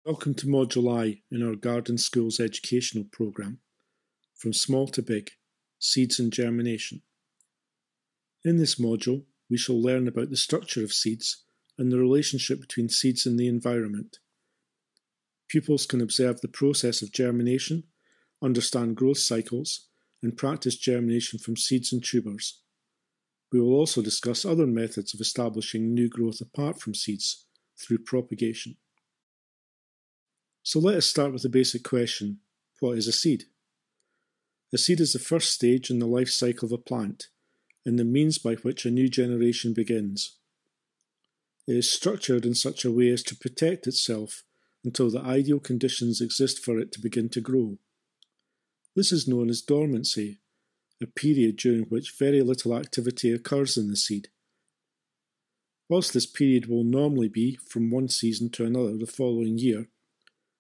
Welcome to Module I in our Garden School's educational programme, From Small to Big, Seeds and Germination. In this module, we shall learn about the structure of seeds and the relationship between seeds and the environment. Pupils can observe the process of germination, understand growth cycles, and practice germination from seeds and tubers. We will also discuss other methods of establishing new growth apart from seeds through propagation. So let us start with the basic question, what is a seed? A seed is the first stage in the life cycle of a plant, and the means by which a new generation begins. It is structured in such a way as to protect itself until the ideal conditions exist for it to begin to grow. This is known as dormancy, a period during which very little activity occurs in the seed. Whilst this period will normally be from one season to another the following year,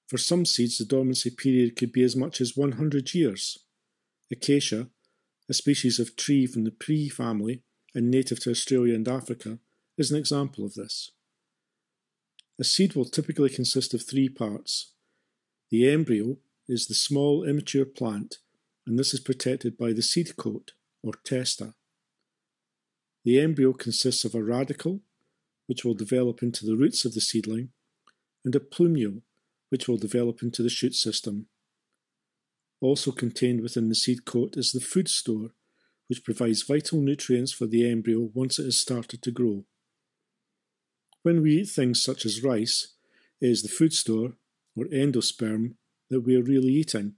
for some seeds the dormancy period could be as much as 100 years. Acacia, a species of tree from the Prix family and native to Australia and Africa, is an example of this. A seed will typically consist of three parts. The embryo is the small immature plant, and this is protected by the seed coat, or testa. The embryo consists of a radicle, which will develop into the roots of the seedling, and a plumule, which will develop into the shoot system. Also contained within the seed coat is the food store, which provides vital nutrients for the embryo once it has started to grow. When we eat things such as rice, it is the food store, or endosperm, that we are really eating.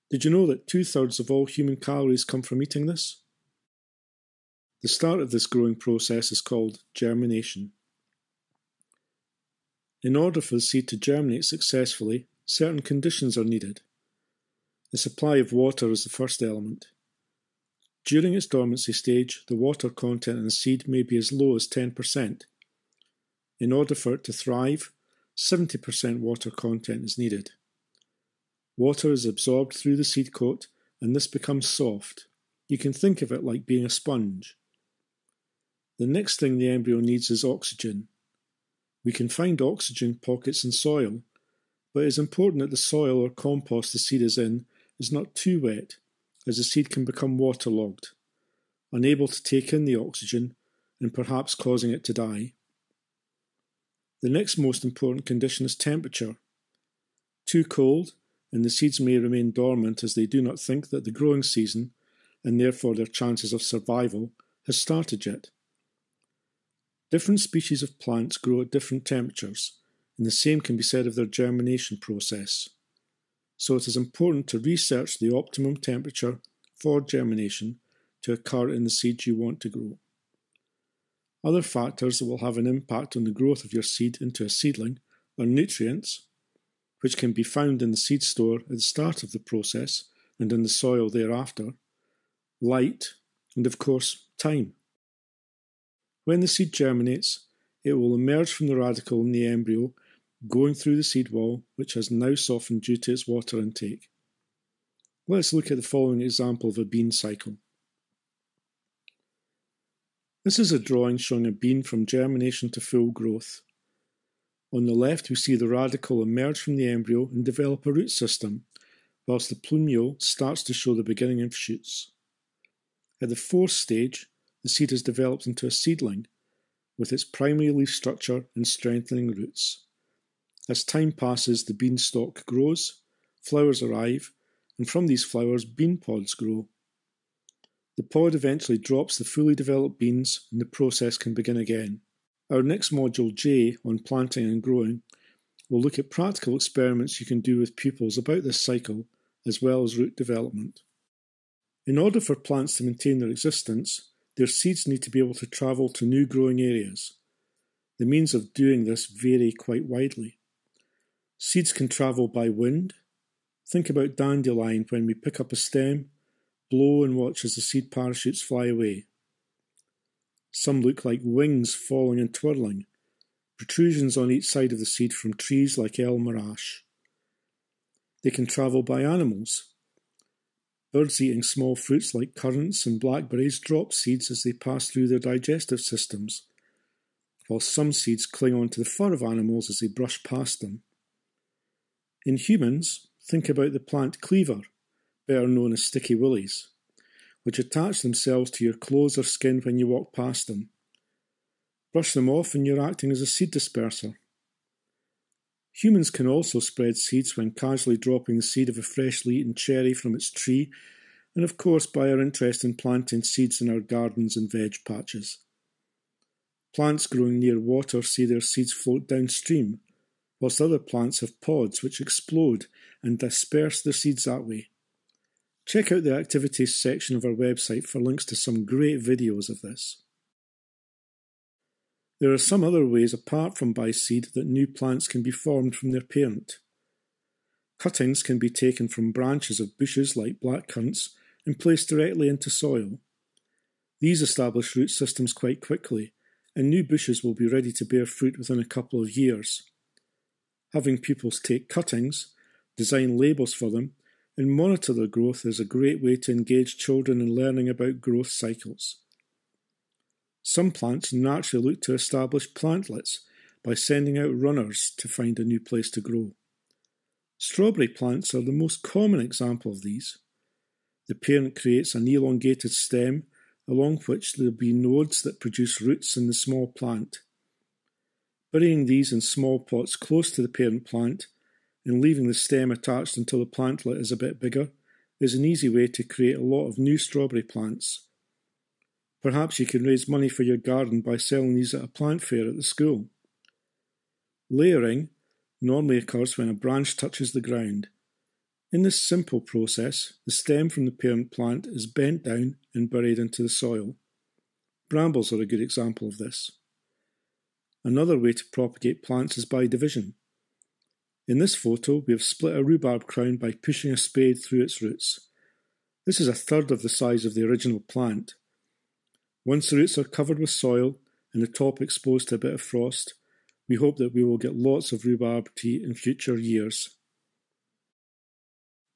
Did you know that 2/3 of all human calories come from eating this? The start of this growing process is called germination. In order for the seed to germinate successfully, certain conditions are needed. The supply of water is the first element. During its dormancy stage, the water content in the seed may be as low as 10%. In order for it to thrive, 70% water content is needed. Water is absorbed through the seed coat, and this becomes soft. You can think of it like being a sponge. The next thing the embryo needs is oxygen. We can find oxygen pockets in soil, but it is important that the soil or compost the seed is in is not too wet, as the seed can become waterlogged, unable to take in the oxygen and perhaps causing it to die. The next most important condition is temperature. Too cold, and the seeds may remain dormant as they do not think that the growing season, and therefore their chances of survival, has started yet. Different species of plants grow at different temperatures, and the same can be said of their germination process. So it is important to research the optimum temperature for germination to occur in the seeds you want to grow. Other factors that will have an impact on the growth of your seed into a seedling are nutrients, which can be found in the seed store at the start of the process and in the soil thereafter, light, and of course, time. When the seed germinates, it will emerge from the radicle in the embryo, going through the seed wall, which has now softened due to its water intake. Let's look at the following example of a bean cycle. This is a drawing showing a bean from germination to full growth. On the left, we see the radicle emerge from the embryo and develop a root system, whilst the plumule starts to show the beginning of shoots. At the fourth stage, the seed has developed into a seedling, with its primary leaf structure and strengthening roots. As time passes, the beanstalk grows, flowers arrive, and from these flowers, bean pods grow. The pod eventually drops the fully developed beans, and the process can begin again. Our next module, J, on planting and growing, will look at practical experiments you can do with pupils about this cycle, as well as root development. In order for plants to maintain their existence, their seeds need to be able to travel to new growing areas. The means of doing this vary quite widely. Seeds can travel by wind. Think about dandelion when we pick up a stem, blow and watch as the seed parachutes fly away. Some look like wings falling and twirling, protrusions on each side of the seed from trees like elm or ash. They can travel by animals. Birds eating small fruits like currants and blackberries drop seeds as they pass through their digestive systems, while some seeds cling onto the fur of animals as they brush past them. In humans, think about the plant cleaver, better known as sticky willies, which attach themselves to your clothes or skin when you walk past them. Brush them off and you're acting as a seed disperser. Humans can also spread seeds when casually dropping the seed of a freshly eaten cherry from its tree, and of course by our interest in planting seeds in our gardens and veg patches. Plants growing near water see their seeds float downstream, whilst other plants have pods which explode and disperse their seeds that way. Check out the activities section of our website for links to some great videos of this. There are some other ways apart from by seed that new plants can be formed from their parent. Cuttings can be taken from branches of bushes like blackcurrants and placed directly into soil. These establish root systems quite quickly, and new bushes will be ready to bear fruit within a couple of years. Having pupils take cuttings, design labels for them, and monitor their growth is a great way to engage children in learning about growth cycles. Some plants naturally look to establish plantlets by sending out runners to find a new place to grow. Strawberry plants are the most common example of these. The parent creates an elongated stem along which there will be nodes that produce roots in the small plant. Burying these in small pots close to the parent plant and leaving the stem attached until the plantlet is a bit bigger is an easy way to create a lot of new strawberry plants. Perhaps you can raise money for your garden by selling these at a plant fair at the school. Layering normally occurs when a branch touches the ground. In this simple process, the stem from the parent plant is bent down and buried into the soil. Brambles are a good example of this. Another way to propagate plants is by division. In this photo, we have split a rhubarb crown by pushing a spade through its roots. This is a third of the size of the original plant. Once the roots are covered with soil and the top exposed to a bit of frost, we hope that we will get lots of rhubarb to eat in future years.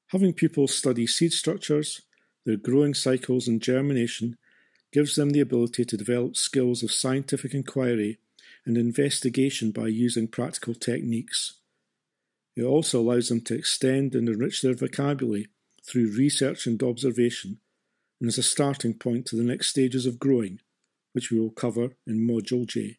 Having pupils study seed structures, their growing cycles and germination gives them the ability to develop skills of scientific inquiry and investigation by using practical techniques. It also allows them to extend and enrich their vocabulary through research and observation, and is a starting point to the next stages of growing, which we will cover in Module J.